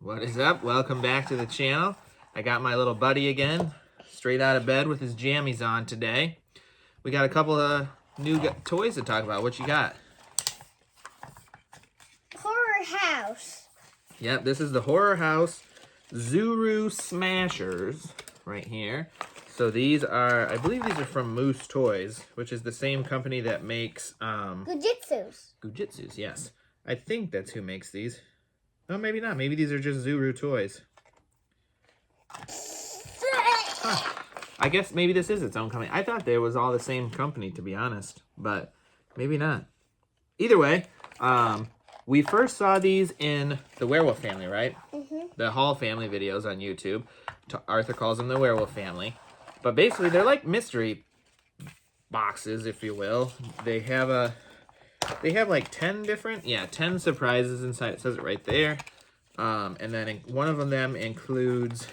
What is up? Welcome back to the channel. I got my little buddy again, straight out of bed with his jammies on today. We got a couple of new toys to talk about. What you got? Horror House. Yep, this is the Horror House Zuru Smashers right here. So these are, I believe these are from Moose Toys, which is the same company that makes Gujitsus, yes. I think that's who makes these. No, maybe not. Maybe these are just Zuru toys. Huh. I guess maybe this is its own company. I thought they was all the same company, to be honest, but maybe not. Either way, we first saw these in the Werewolf family, right? Mm-hmm. The Hall family videos on YouTube. Arthur calls them the Werewolf family. But basically, they're like mystery boxes, if you will. They have like 10 different, 10 surprises inside. It says it right there. And then one of them includes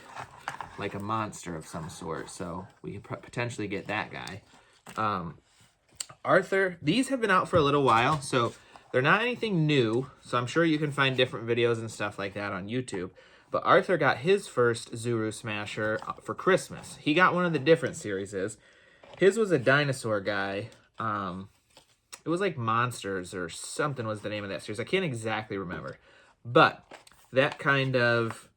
like a monster of some sort. So we could potentially get that guy. Arthur, these have been out for a little while. So they're not anything new. So I'm sure you can find different videos and stuff like that on YouTube. But Arthur got his first Zuru Smasher for Christmas. He got one of the different series. His was a dinosaur guy. It was like Monsters or something was the name of that series. I can't exactly remember. But that kind of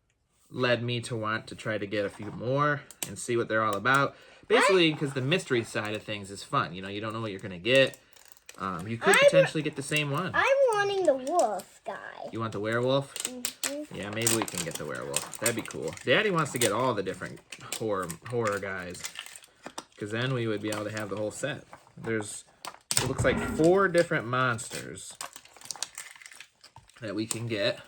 led me to want to try to get a few more and see what they're all about. Basically, because the mystery side of things is fun. You know, you don't know what you're going to get. You could potentially get the same one. I'm wanting the wolf guy. You want the werewolf? Mm-hmm. Yeah, maybe we can get the werewolf. That'd be cool. Daddy wants to get all the different horror guys. Because then we would be able to have the whole set. It looks like 4 different monsters that we can get.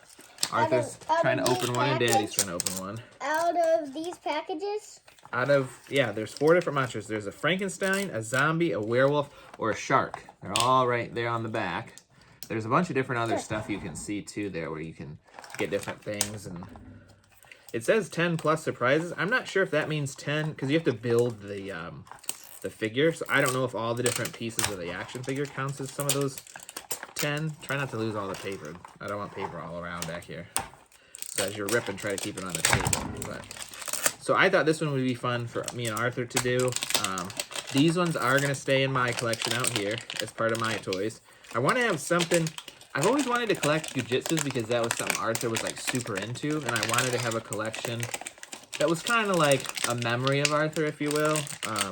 Arthur's trying to open one and Daddy's trying to open one. Out of these packages? There's 4 different monsters. There's a Frankenstein, a zombie, a werewolf, or a shark. They're all right there on the back. There's a bunch of different other stuff you can see too there where you can get different things. And it says 10 plus surprises. I'm not sure if that means 10 because you have to build the figure. So I don't know if all the different pieces of the action figure counts as some of those 10. Try not to lose all the paper. I don't want paper all around back here. So as you're ripping, try to keep it on the table. So I thought this one would be fun for me and Arthur to do. These ones are going to stay in my collection out here as part of my toys. I want to have something. I've always wanted to collect Gujitsus because that was something Arthur was like super into. And I wanted to have a collection that was kind of like a memory of Arthur, if you will.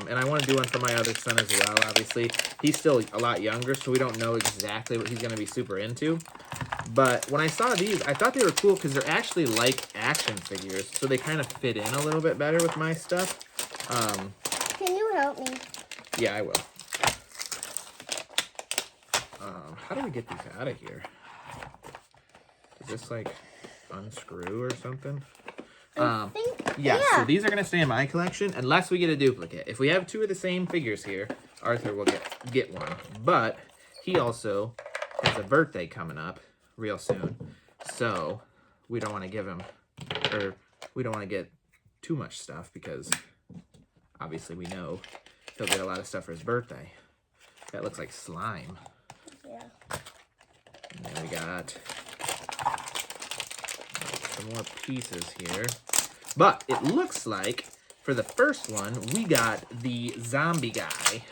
And I want to do one for my other son as well, obviously. He's still a lot younger, so we don't know exactly what he's going to be super into. But when I saw these, I thought they were cool because they're actually like action figures. So they kind of fit in a little bit better with my stuff. Can you help me? Yeah, I will. How do we get these out of here? Is this like unscrew or something? Yeah, so these are going to stay in my collection unless we get a duplicate. If we have 2 of the same figures here, Arthur will get one. But he also has a birthday coming up real soon. So we don't want to give him, or we don't want to get too much stuff because obviously we know he'll get a lot of stuff for his birthday. That looks like slime. Yeah. And then we got some more pieces here. But it looks like for the first one, we got the zombie guy.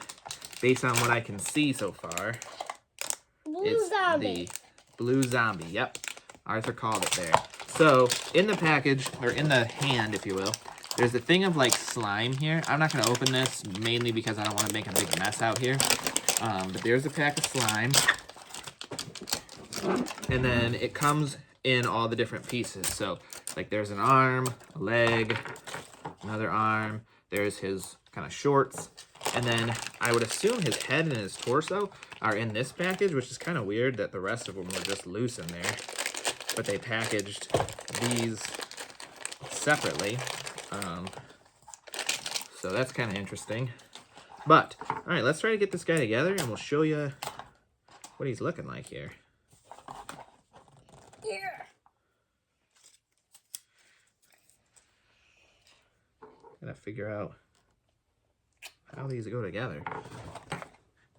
Based on what I can see so far. Blue zombie. The blue zombie. Yep. Arthur called it there. So in the package, or in the hand, if you will, there's a thing of like slime here. I'm not going to open this mainly because I don't want to make a big mess out here. But there's a pack of slime. And then it comes in all the different pieces. So like there's an arm, a leg, another arm. There's his kind of shorts. And then I would assume his head and his torso are in this package, which is kind of weird that the rest of them were just loose in there. But they packaged these separately. So that's kind of interesting. But, all right, let's try to get this guy together and we'll show you what he's looking like here. Yeah. Gotta figure out how these go together.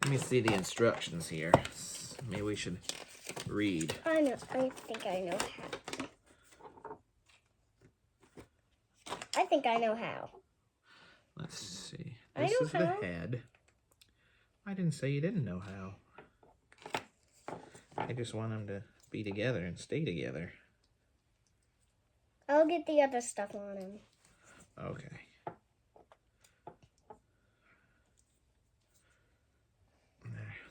Let me see the instructions here. Maybe we should read. I know. I think I know how. think I know how. Let's see. I This know is the how. head. I didn't say you didn't know how. I just want them to be together and stay together. I'll get the other stuff on him. Okay.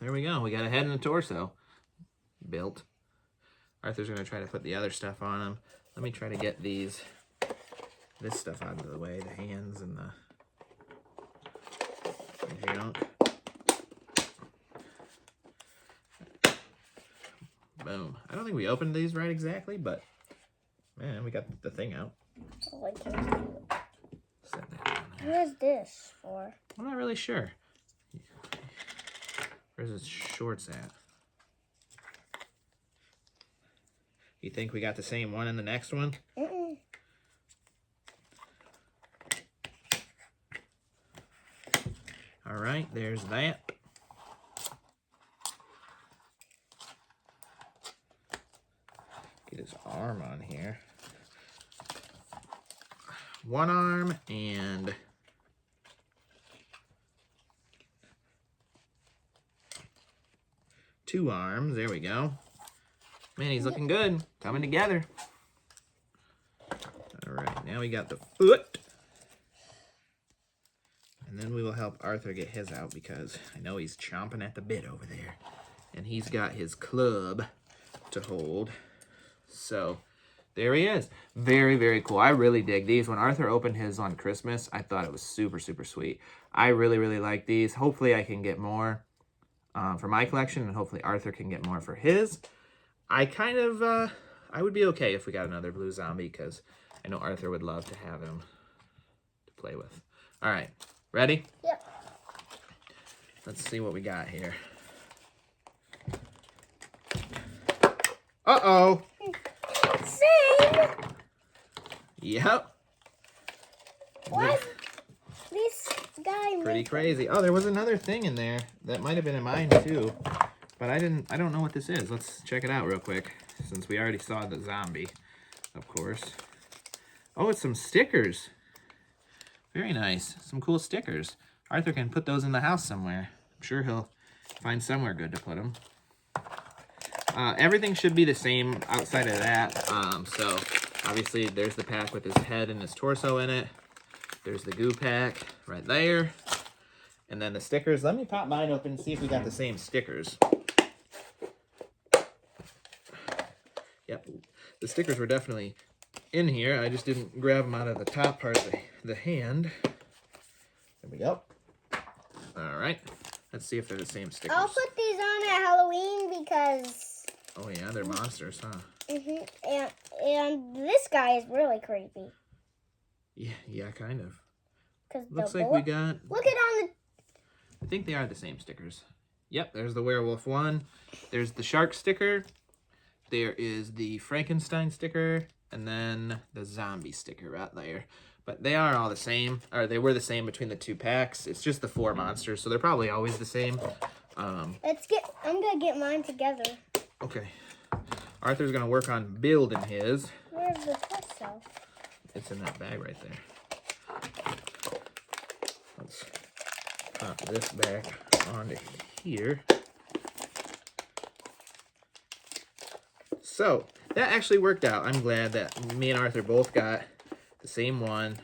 There we go. We got a head and a torso built. Arthur's going to try to put the other stuff on him. Let me try to get this stuff out of the way, the hands and the junk. Boom. I don't think we opened these right exactly, but man, we got the thing out. Oh, I can't do it. Set that down there. What is this for? I'm not really sure. Where's his shorts at? You think we got the same one in the next one? Mm-mm. All right, there's that. Get his arm on here. One arm and two arms. There we go. Man, he's looking good. Coming together. All right, now we got the foot. And then we will help Arthur get his out because I know he's chomping at the bit over there. And he's got his club to hold. So there he is. Very, very cool. I really dig these. When Arthur opened his on Christmas, I thought it was super, super sweet. I really, really like these. Hopefully I can get more for my collection, and hopefully Arthur can get more for his. I kind of, I would be okay if we got another blue zombie because I know Arthur would love to have him to play with. All right, ready? Yep. Let's see what we got here. Uh-oh. Same. Yep. What? This guy. Pretty crazy. Oh, there was another thing in there that might have been in mine too, but I don't know what this is. Let's check it out real quick since we already saw the zombie, of course. Oh, it's some stickers. Very nice. Some cool stickers. Arthur can put those in the house somewhere. I'm sure he'll find somewhere good to put them. Everything should be the same outside of that. So obviously there's the pack with his head and his torso in it. There's the goo pack right there. And then the stickers. Let me pop mine open and see if we got the same stickers. Yep. The stickers were definitely in here. I just didn't grab them out of the top part of the hand. There we go. All right. Let's see if they're the same stickers. I'll put these on at Halloween because... Oh, yeah. They're monsters, huh? Mm-hmm. And this guy is really creepy. Yeah, kind of. Looks like we got... Look it on the... I think they are the same stickers. Yep, there's the werewolf one. There's the shark sticker. There is the Frankenstein sticker. And then the zombie sticker right there. But they are all the same. Or they were the same between the two packs. It's just the 4 monsters, so they're probably always the same. I'm going to get mine together. Okay. Arthur's going to work on building his. Where's the torso? It's in that bag right there. Let's pop this back onto here. So, that actually worked out. I'm glad that me and Arthur both got the same one.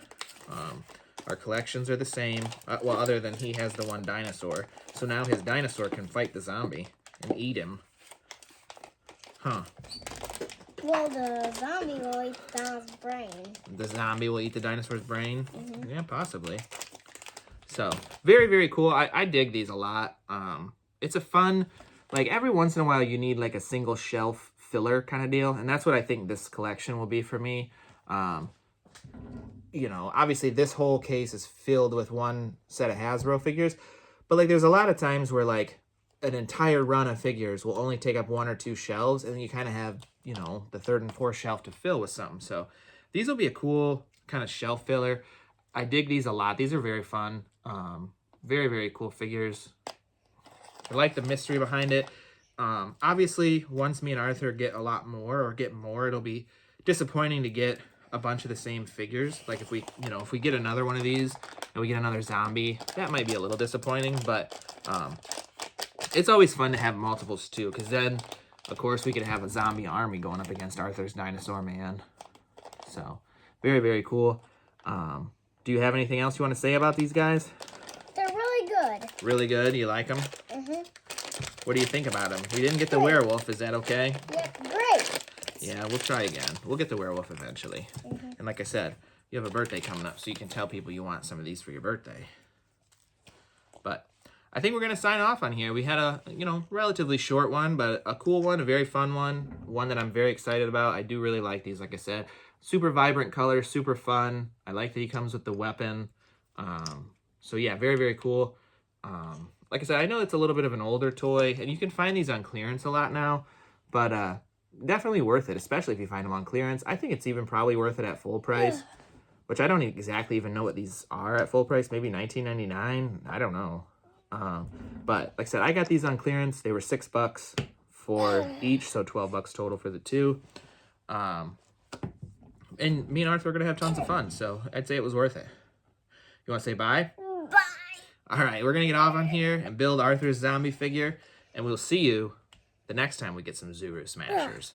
Our collections are the same. Well, other than he has the one dinosaur. So now his dinosaur can fight the zombie and eat him. Huh. Well, the zombie will eat the dinosaur's brain. The zombie will eat the dinosaur's brain? Mm-hmm. Yeah, possibly. So, very, very cool. I dig these a lot. It's a fun, like, every once in a while you need, like, a single shelf filler kind of deal. And that's what I think this collection will be for me. You know, obviously this whole case is filled with one set of Hasbro figures. But, like, there's a lot of times where, like, an entire run of figures will only take up 1 or 2 shelves. And then you kind of have, you know, the 3rd and 4th shelf to fill with something. So, these will be a cool kind of shelf filler. I dig these a lot. These are very fun. Very, very cool figures. I like the mystery behind it. Obviously, once me and Arthur get a lot more, it'll be disappointing to get a bunch of the same figures. Like if we, if we get another one of these and we get another zombie, that might be a little disappointing, but it's always fun to have multiples too, because then, of course, we could have a zombie army going up against Arthur's Dinosaur Man. So, very, very cool. Do you have anything else you want to say about these guys? They're really good. Really good? You like them? Mm-hmm. What do you think about them? We didn't get the werewolf. Is that okay? Yep, great. Yeah, we'll try again. We'll get the werewolf eventually. Mm-hmm. And like I said, you have a birthday coming up, so you can tell people you want some of these for your birthday. But I think we're going to sign off on here. We had a, relatively short one, but a cool one, a very fun one that I'm very excited about. I do really like these, like I said. Super vibrant color, super fun. I like that he comes with the weapon. So yeah, very, very cool. Like I said, I know it's a little bit of an older toy, and you can find these on clearance a lot now, but definitely worth it, especially if you find them on clearance. I think it's even probably worth it at full price, which I don't exactly even know what these are at full price. Maybe $19.99. I don't know. But like I said, I got these on clearance. They were $6 for each, so $12 total for the two. And me and Arthur are gonna have tons of fun, so I'd say it was worth it. You want to say bye? Bye. All right, we're gonna get off on here and build Arthur's zombie figure, and we'll see you the next time we get some Zuru Smashers.